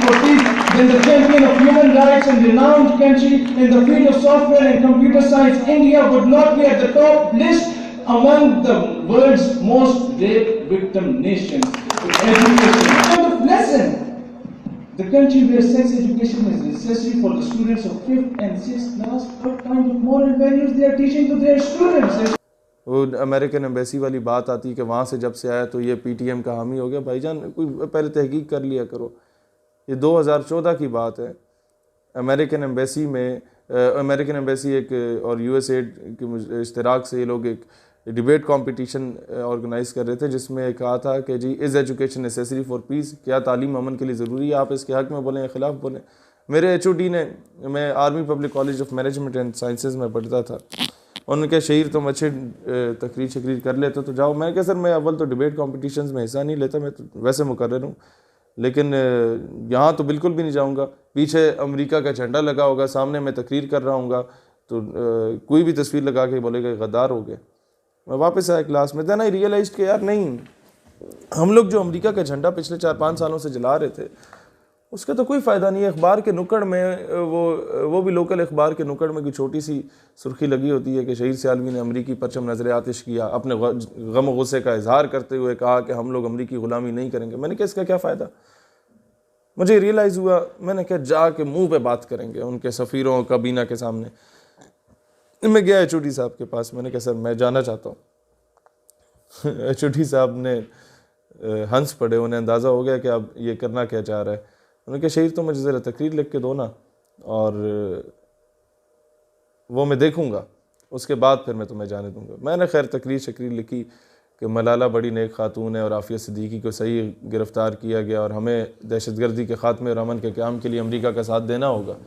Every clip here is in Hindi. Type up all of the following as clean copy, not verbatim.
for peace, then the champion of human rights and renowned country in the field of software and computer science, India would not be at the top list among the world's most rape victim nations. Education. Kind of lesson. The country where sex education is necessary for the students of 5th and 6th class, what kind of moral values they are teaching to their students? वो अमेरिकन एम्बेसी वाली बात आती है कि वहाँ से जब से आया तो ये पीटीएम का हामी हो गया। भाईजान कोई पहले तहकीक कर लिया करो। ये 2014 की बात है। अमेरिकन एम्बेसी में अमेरिकन एम्बेसी एक और यूएसएड के इश्तराक से ये लोग एक डिबेट कंपटीशन ऑर्गेनाइज कर रहे थे, जिसमें कहा था कि जी is education necessary for peace, क्या तालीम अमन के लिए ज़रूरी है, आप इसके हक़ में बोलें या ख़िलाफ़ बोलें। मेरे एचओडी ने, मैं army public college of management and sciences में पढ़ता था, उनके शहीर तुम अच्छे तकरीर शकरीर कर लेते तो जाओ। मैंने कहा सर मैं अव्वल तो डिबेट कॉम्पिटिशन्स में हिस्सा नहीं लेता, मैं तो वैसे मुकर्रर हूँ, लेकिन यहाँ तो बिल्कुल भी नहीं जाऊँगा। पीछे अमेरिका का झंडा लगा होगा, सामने मैं तकरीर कर रहा हूँगा तो कोई भी तस्वीर लगा के बोलेगा गद्दार हो गए। मैं वापस आया क्लास में, देन आई रियलाइज्ड कि यार नहीं, हम लोग जो अमेरिका का झंडा पिछले 4-5 सालों से जला रहे थे उसका तो कोई फ़ायदा नहीं है। अखबार के नुक्कड़ में वो भी लोकल अखबार के नुक्कड़ में कोई छोटी सी सुर्खी लगी होती है कि शहीद सियालवी ने अमरीकी परचम नजर आतिश किया, अपने गम गुस्से का इजहार करते हुए कहा कि हम लोग अमरीकी ग़ुलामी नहीं करेंगे। मैंने कहा इसका क्या फ़ायदा। मुझे रियलाइज़ हुआ, मैंने कहा जाके मुँह पे बात करेंगे उनके सफ़ीरों काबीना के सामने। मैं गया एचओडी साहब के पास, मैंने कहा सर मैं जाना चाहता हूँ। एचओडी साहब ने हंस पड़े, उन्हें अंदाज़ा हो गया कि अब ये करना क्या चाह रहा है। उन्होंने कहा शहीद तो मुझे ज़रा तकरीर लिख के दो ना, और वो मैं देखूँगा, उसके बाद फिर मैं तुम्हें जाने दूँगा। मैंने खैर तकरीर शकरीर लिखी कि मलाला बड़ी नेक खातून है और आफिया सिद्दीकी को सही गिरफ़्तार किया गया और हमें दहशतगर्दी के ख़ात्मे और अमन के क़याम के लिए अमरीका का साथ देना होगा।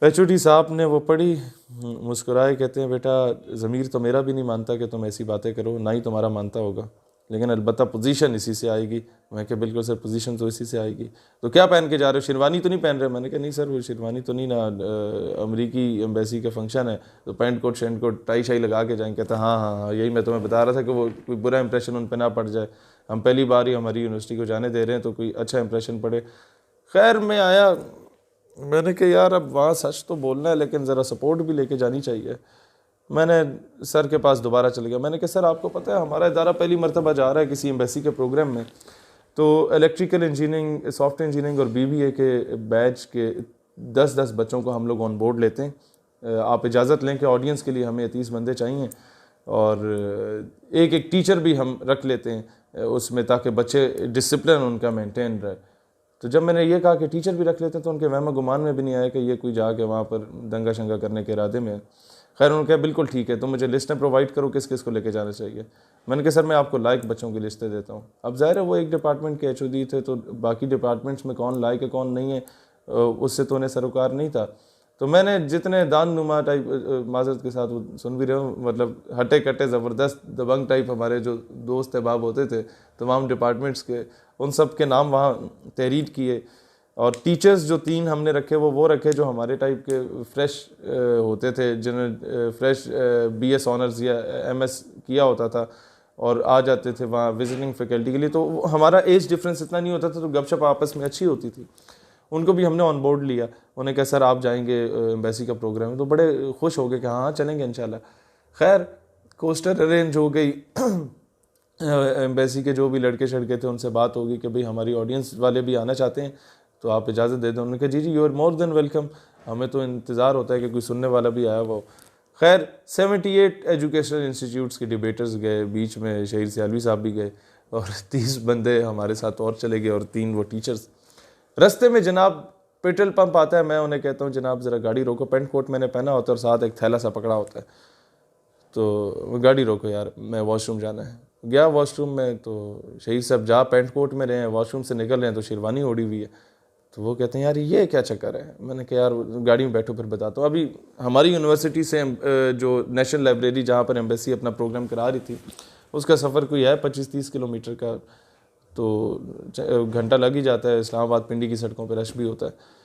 एचओडी साहब ने वो पढ़ी, मुस्कुराए, कहते हैं बेटा ज़मीर तो मेरा भी नहीं मानता कि तुम ऐसी बातें करो, ना ही तुम्हारा मानता होगा, लेकिन अलबत्ता पोजीशन इसी से आएगी। मैं क्या बिल्कुल सर पोजीशन तो इसी से आएगी। तो क्या पहन के जा रहे हो, शेरवानी तो नहीं पहन रहे? मैंने कहा नहीं सर वो शेरवानी तो नहीं ना, अमरीकी एम्बेसी का फंक्शन है तो पैंट कोट शैंट कोट टाई शाई लगा के जाएंगे। कहता हाँ, यही मैं तुम्हें बता रहा था कि वो कोई बुरा इंप्रेशन उन पर ना पड़ जाए। हम पहली बार ही हमारी यूनिवर्सिटी को जाने दे रहे हैं तो कोई अच्छा इंप्रेशन पड़े। खैर मैं आया, मैंने कहा यार अब वहाँ सच तो बोलना है लेकिन ज़रा सपोर्ट भी लेके जानी चाहिए। मैंने सर के पास दोबारा चले गया। मैंने कहा सर आपको पता है हमारा इदारा पहली मरतबा जा रहा है किसी एम्बेसी के प्रोग्राम में, तो इलेक्ट्रिकल इंजीनियरिंग, सॉफ्टवेयर इंजीनियरिंग और बीबीए के बैच के 10-10 बच्चों को हम लोग ऑन बोर्ड लेते हैं। आप इजाज़त लें कि ऑडियंस के लिए हमें 30 बंदे चाहिए और एक टीचर भी हम रख लेते हैं उसमें, ताकि बच्चे डिसिप्लिन उनका मेंटेन रहे। तो जब मैंने ये कहा कि टीचर भी रख लेते हैं तो उनके वहम गुमान में भी नहीं आया कि ये कोई जाके वहाँ पर दंगा शंगा करने के इरादे में। खैर उन्होंने कहा बिल्कुल ठीक है, तो मुझे लिस्टें प्रोवाइड करो किस किस को लेके जाना चाहिए। मैंने कहा सर मैं आपको लायक बच्चों की लिस्टें देता हूँ। अब ज़ाहिर है वो एक डिपार्टमेंट के एचओडी थे तो बाकी डिपार्टमेंट्स में कौन लायक है कौन नहीं है उससे तो उन्हें सरोकार नहीं था। तो मैंने जितने दान नुमा टाइप, माजरत के साथ वो सुन भी रहे हो, मतलब हटे कटे ज़बरदस्त दबंग टाइप हमारे जो दोस्त अहबाब होते थे तमाम डिपार्टमेंट्स के, उन सब के नाम वहाँ तहरीर किए। और टीचर्स जो 3 हमने रखे वो रखे जो हमारे टाइप के फ्रेश होते थे, जिन्होंने फ्रेश बीएस ऑनर्स या एमएस किया होता था और आ जाते थे वहाँ विजिटिंग फैकल्टी के लिए। तो हमारा एज डिफरेंस इतना नहीं होता था, तो गपशप आपस में अच्छी होती थी। उनको भी हमने ऑन बोर्ड लिया। उन्हें कहा सर आप जाएंगे एम्बेसी का प्रोग्राम है, तो बड़े खुश हो गए कि हाँ चलेंगे इंशाल्लाह। खैर कोस्टर अरेंज हो गई। एम्बेसी के जो भी लड़के शड़के थे उनसे बात होगी कि भाई हमारी ऑडियंस वाले भी आना चाहते हैं तो आप इजाज़त दे दें। उन्होंने कहा जी you are more than welcome, हमें तो इंतज़ार होता है कि कोई सुनने वाला भी आया हुआ हो। खैर 78 एजुकेशनल इंस्टीट्यूट्स के डिबेटर्स गए, बीच में शहीद सियालवी साहब भी गए और 30 बंदे हमारे साथ और चले गए और 3 वो टीचर्स। रास्ते में जनाब पेट्रोल पंप आता है, मैं उन्हें कहता हूँ जनाब ज़रा गाड़ी रोको। पेंट कोट मैंने पहना होता है और साथ एक थैला सा पकड़ा होता है, तो गाड़ी रोको यार मैं वॉशरूम जाना है। गया वॉशरूम में तो शहीद साहब जा पेंट कोट में रहे हैं, वॉशरूम से निकल रहे हैं तो शेरवानी ओढ़ी हुई है। तो वो कहते हैं यार ये क्या चक्कर है। मैंने कहा यार गाड़ी में बैठो फिर बताता हूँ। अभी हमारी यूनिवर्सिटी से जो नेशनल लाइब्रेरी जहाँ पर एम्बेसी अपना प्रोग्राम करा रही थी उसका सफ़र कोई है 25-30 किलोमीटर का, तो घंटा लग ही जाता है। इस्लामाबाद पिंडी की सड़कों पर रश भी होता है।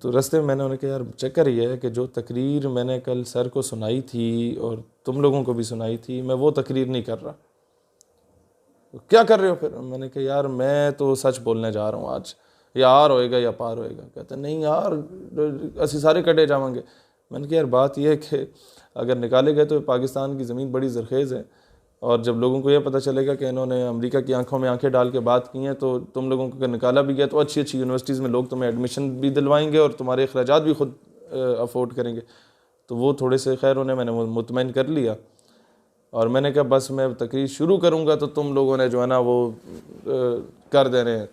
तो रास्ते में मैंने उन्हें कहा यार चक्कर ये है कि जो तकरीर मैंने कल सर को सुनाई थी और तुम लोगों को भी सुनाई थी, मैं वो तकरीर नहीं कर रहा। तो क्या कर रहे हो फिर? मैंने कहा यार मैं तो सच बोलने जा रहा हूँ आज। या आर होएगा या पार होएगा। कहता नहीं यार असी सारे कटे जाएंगे। मैंने कहा यार बात यह है कि अगर निकाले गए तो पाकिस्तान की ज़मीन बड़ी ज़रखेज़ है, और जब लोगों को यह पता चलेगा कि इन्होंने अमेरिका की आंखों में आंखें डाल के बात की हैं, तो तुम लोगों को अगर निकाला भी गया तो अच्छी अच्छी यूनिवर्सिटीज़ में लोग तुम्हें एडमिशन भी दिलवाएंगे और तुम्हारे अखराजात भी खुद अफोर्ड करेंगे। तो वो थोड़े से खैर उन्हें मैंने मुतमईन कर लिया, और मैंने कहा बस मैं तकरीर शुरू करूँगा तो तुम लोगों ने जो है ना वो कर दे रहे हैं,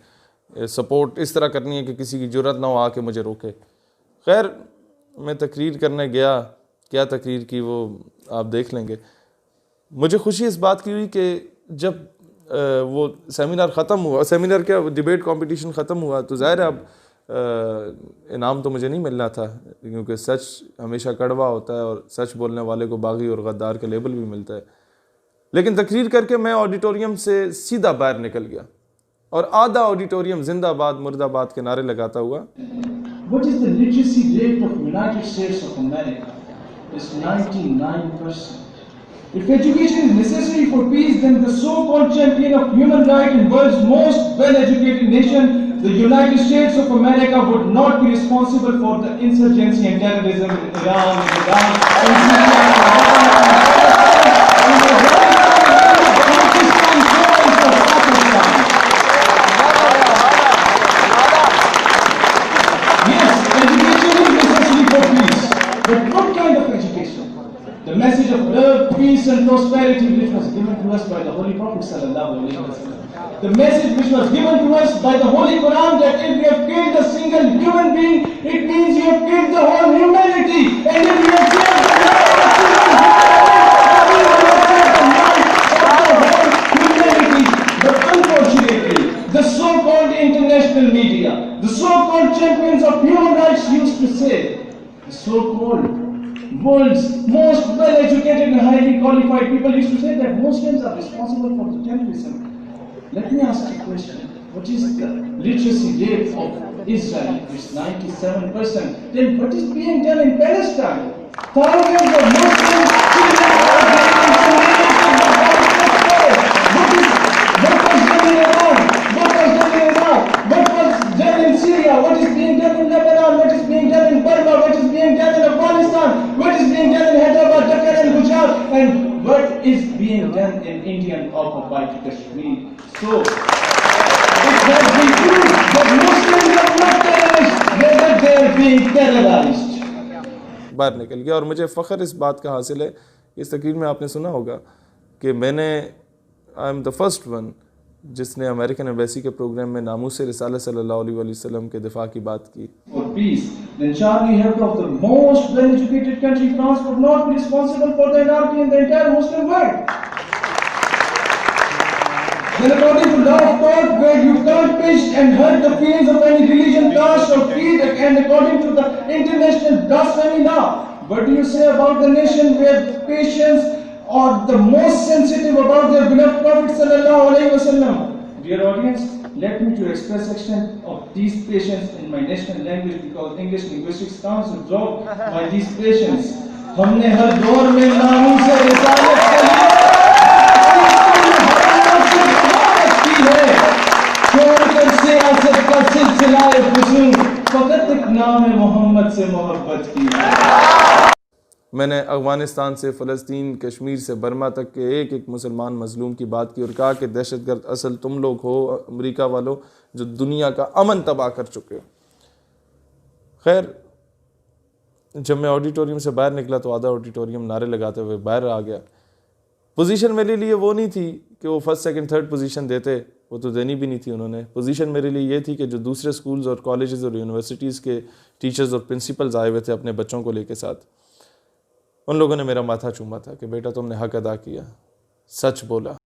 सपोर्ट इस तरह करनी है कि किसी की ज़रूरत ना हो आके मुझे रोके। खैर मैं तकरीर करने गया, क्या तकरीर की वो आप देख लेंगे। मुझे खुशी इस बात की हुई कि जब वो सेमिनार ख़त्म हुआ, सेमिनार क्या डिबेट कंपटीशन ख़त्म हुआ, तो ज़ाहिर है अब इनाम तो मुझे नहीं मिलना था, क्योंकि सच हमेशा कड़वा होता है और सच बोलने वाले को बागी और गद्दार का लेबल भी मिलता है। लेकिन तकरीर करके मैं ऑडिटोरियम से सीधा बाहर निकल गया और आधा ऑडिटोरियम जिंदाबाद मुर्दाबाद के नारे लगाता हुआ। What is the literacy rate of United States of America? It's 99%. If education is necessary for peace, then the so-called champion of human rights and world's most well-educated nation, the United States of America, would not be responsible for the insurgency and terrorism in Iran, in Iraq, in Syria, in Pakistan, Yes, education is necessary for peace. But what kind of education? The message of love, peace and prosperity which was given to us by the Holy Prophet sallallahu alaihi wasallam. The message which was given to us by the Holy Quran, that if you have killed a single human being, it means you have killed the whole humanity. And if you have killed the humanity. But unfortunately, the so-called international media, the so-called champions of human rights used to say, the so-called world's most well-educated and highly qualified people used to say that Muslims are responsible for the terrorism. Let me ask you a question. What is the literacy rate of Israel? It's 97%. Then what is being done in Palestine? Thousands of Muslims children are getting what was done in Iran? What was done in Iraq? What was done in Syria? What is being done in Lebanon? What is being done in Burma? What is being done in Afghanistan? What is being done in Hyderabad, Dhaka and Gujarat? And what is being done in Indian occupied Kashmir? So, it has been proved that Muslims are not terrorists, rather they are being terrorized. बाहर निकल गया, और मुझे फ़ख्र इस बात का हासिल है, इस तकरीर में आपने सुना होगा कि I am the first one जिसने अमेरिकन एम्बेसी के प्रोग्राम में नामूस रिसालत सल्लल्लाहु अलैहि वसल्लम के दिफा की बात की। For peace, then Charlie Hebdo of the most well-educated country, France, would not be responsible for the anarchy in the entire Muslim world. Then according to law of God, where you can't pinch and hurt the feelings of any religion, caste or creed, and according to the international blasphemy law, what do you say about the nation where patients are the most sensitive about their beloved Prophet sallallahu alaihi wasallam? Dear audience, let me to express extent of these patients in my national language, because English linguistics can't absorb by these patients. हमने हर दौर में नामों से रिसालत के लिए छोड़कर सियासत का सिलसिला फ़ुज़ूल, फ़कत एक नाम मोहम्मद से मोहब्बत की। मैंने अफ़गानिस्तान से फ़लस्तीन, कश्मीर से बर्मा तक के एक एक मुसलमान मज़लूम की बात की और कहा कि दहशतगर्द असल तुम लोग हो, अमेरिका वालों, जो दुनिया का अमन तबाह कर चुके हो। खैर जब मैं ऑडिटोरियम से बाहर निकला तो आधा ऑडिटोरियम नारे लगाते हुए बाहर आ गया। पोजीशन मेरे लिए वो नहीं थी कि वो फर्स्ट सेकंड थर्ड पोजीशन देते, वो तो देनी भी नहीं थी उन्होंने। पोजीशन मेरे लिए ये थी कि जो दूसरे स्कूल्स और कॉलेजेस और यूनिवर्सिटीज़ के टीचर्स और प्रिंसिपल्स आए हुए थे अपने बच्चों को लेके साथ, उन लोगों ने मेरा माथा चूमा था कि बेटा तुमने हक अदा किया, सच बोला।